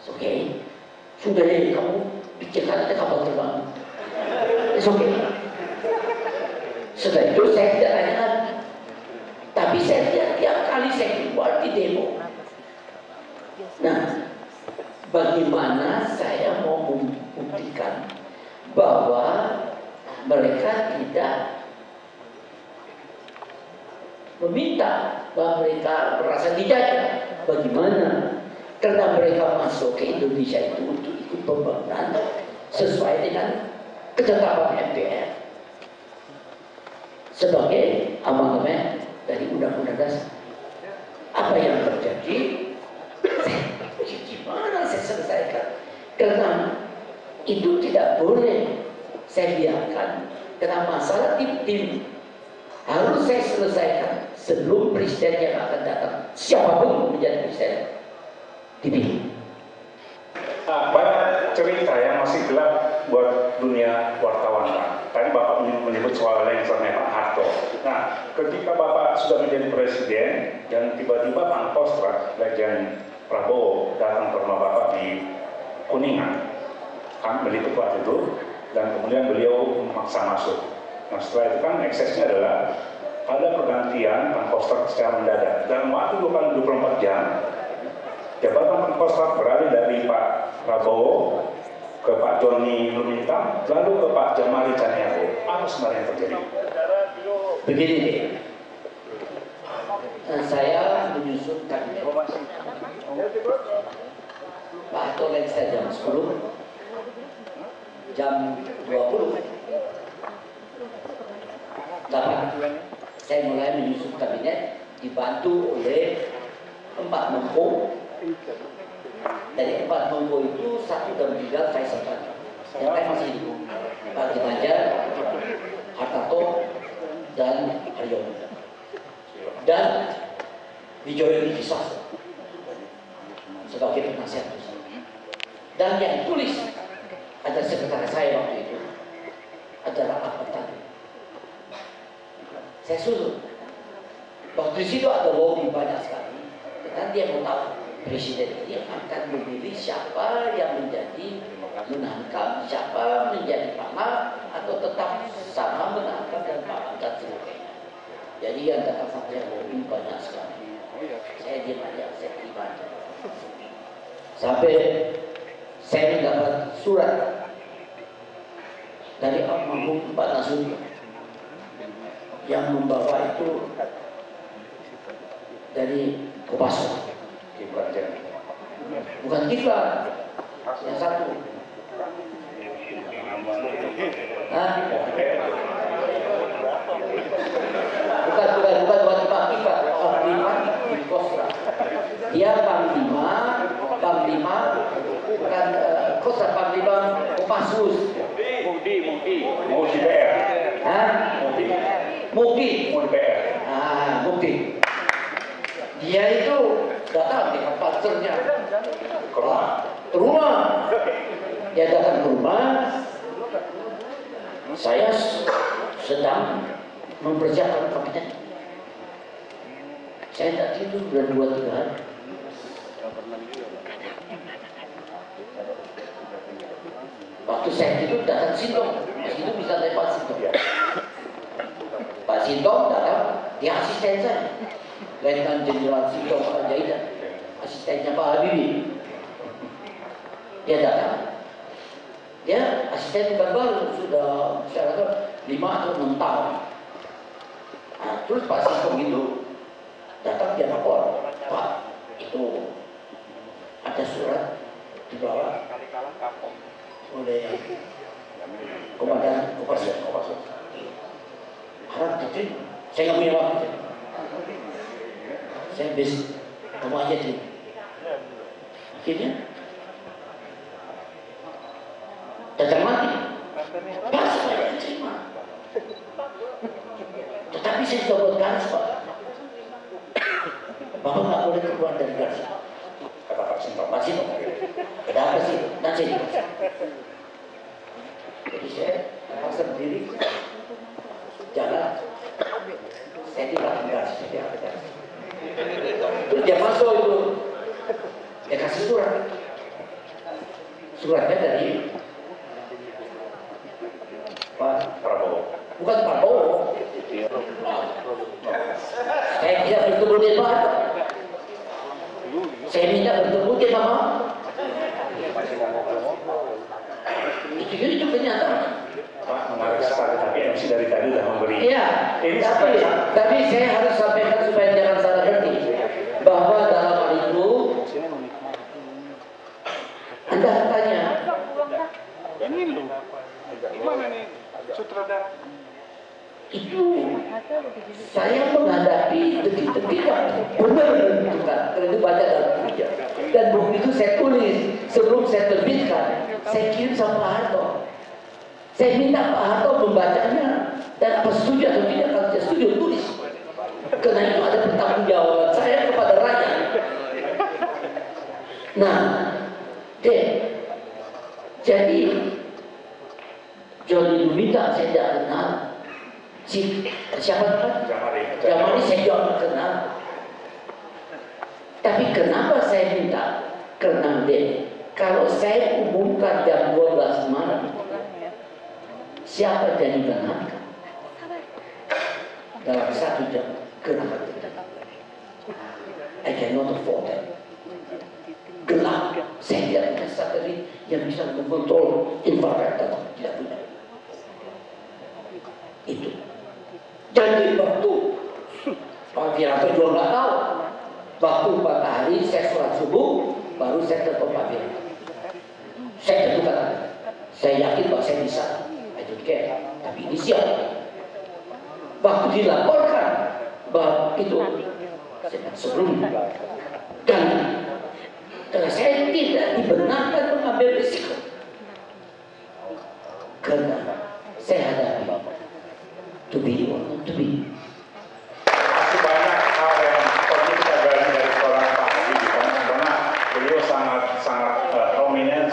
Oke, sudah deh kamu pikirkan ada kapal terbang. It's okay. Setelah itu saya tidak tanya lagi. Tapi saya tiap kali saya keluar di demo. Nah, bagaimana saya mau membuktikan bahwa mereka tidak meminta, bahwa mereka merasa dijajah? Bagaimana? Karena mereka masuk ke Indonesia itu untuk ikut pembangunan sesuai dengan ketetapan MPR sebagai amandemen dari Undang-Undang Dasar. Apa yang terjadi? Gimana saya selesaikan? Karena itu tidak boleh saya biarkan. Karena masalah tim harus saya selesaikan sebelum presiden yang akan datang, siapapun menjadi presiden dipilih. Banyak cerita yang masih gelap buat dunia wartawan, Pak. Tadi Bapak menyebut soal lengsernya Pak Harto. Nah, ketika Bapak sudah menjadi presiden dan tiba-tiba Pangkostrat, Legend Prabowo datang ke rumah Bapak di Kuningan, kan meliput waktu itu, dan kemudian beliau memaksa masuk. Nah, setelah itu kan eksesnya adalah ada pergantian Pangkostrat secara mendadak. Dalam waktu 24 jam, jabatan Pangkostrat beralih dari Pak Prabowo ke Pak Joni Lumintang, lalu ke Pak Jamari Caniago. Apa sebenarnya yang terjadi? Begini deh, saya menyusun kabinet. Pak Harto lengser jam 10, jam 20. Tapi saya mulai menyusun kabinet dibantu oleh 4 Menko. Dari 4 Menko itu 1 dan 3 saya sertakan. Yang lain masih hidup. Pak Ginanjar, Hartarto, dan Haryono. Dan Wijoyo Wisas sebagai penasihat. Dan yang tulis ada sekretaris saya waktu itu adalah Ahmad Tani. Saya susun. Waktu di situ ada lobby banyak sekali. Dan dia mau tahu presiden ini akan memilih siapa yang menjadi menangkap, siapa menjadi Pangap, atau tetap sama menangkap dan Pangap dan sebagainya. Jadi yang datang sampai lobby banyak sekali. Saya diam aja, saya terima aja. Sampai saya mendapat surat dari almarhum Pak Nasrullah yang membawa itu dari Kopassus, bukan Kiflan, yang satu. Bukan Pak Kiflan, Panglima di Kostra. Dia Panglima, bukan Kostra, Panglima Kopassus. Mudi PR. Mudi PR. Mudi. Dia itu datang dengan pansernya ke rumah. Dia datang ke rumah. Saya sedang mempersiapkan kabinet. Saya tidak tidur dan 2-3 hari. Waktu saya tidur datang Sintong. Itu bisa dari Pak Sintong. Pak Sintong datang, dia asisten saya. Letnan Jenderal Sintong Al-Jaidan, asistennya Pak Habibie. Dia datang. Dia asisten baru sudah saya 5 atau 6 tahun. Nah, terus Pak Sintong itu datang, dia lapor, Pak, itu ada surat di bawah oleh Komandan Kopassus. Harap diterima. Saya nggak punya waktu. Saya besok kamu aja terima. Akhirnya datang mati. Pak, saya terima. Tetapi saya sudah buat garis, Pak. Bapak nggak boleh keluar dari garis. Kata Pak Sintong. Ada apa sih? Nanti dikasih. Jadi saya paksa berdiri, jalan. Saya tidak garis, saya tidak garis. Terus dia masuk itu, dia kasih surat. Suratnya dari Pak Prabowo. bukan Prabowo. Saya tidak bertemu dengan Pak. Saya minta bertemu dengan Mama. Itu kenyataan. Pak, menarik sekali, tapi MC dari tadi sudah memberi. Iya, tapi saya harus sampaikan supaya jangan salah ngerti bahwa dalam hal itu Anda tanya ini loh, gimana nih sutradara? itu saya menghadapi detik-detik yang benar menentukan karena itu baca dalam buku dan buku itu saya tulis sebelum saya terbitkan, saya kirim sama Pak Harto. Saya minta Pak Harto membacanya dan apa setuju atau tidak. Kalau tidak setuju tulis, karena itu ada pertanggungjawaban saya kepada rakyat. Nah, jadi Johnny Lumita saya tidak kenal. Siapa kan? Jamari saya juga kenal. Tapi kenapa saya minta? Karena kalau saya umumkan jam 12 malam, siapa jadi menangkan? Dalam 1 jam, kenapa tidak? I cannot afford that. Gelap, saya tidak punya satelit yang bisa mengontrol infrared atau tidak punya. Itu. Jadi waktu Pak Wiranto juga nggak tahu. Waktu matahari saya sholat subuh, baru saya telepon Pak Wiranto. Saya tentukan, saya yakin bahwa saya bisa. I don't care, tapi ini siap. Waktu dilaporkan bahwa itu sebelum dan karena saya tidak dibenarkan mengambil risiko, karena saya hadapi to be or not to be. Masih banyak hal yang perlu kita gali dari seorang Pak Habibie karena beliau sangat prominent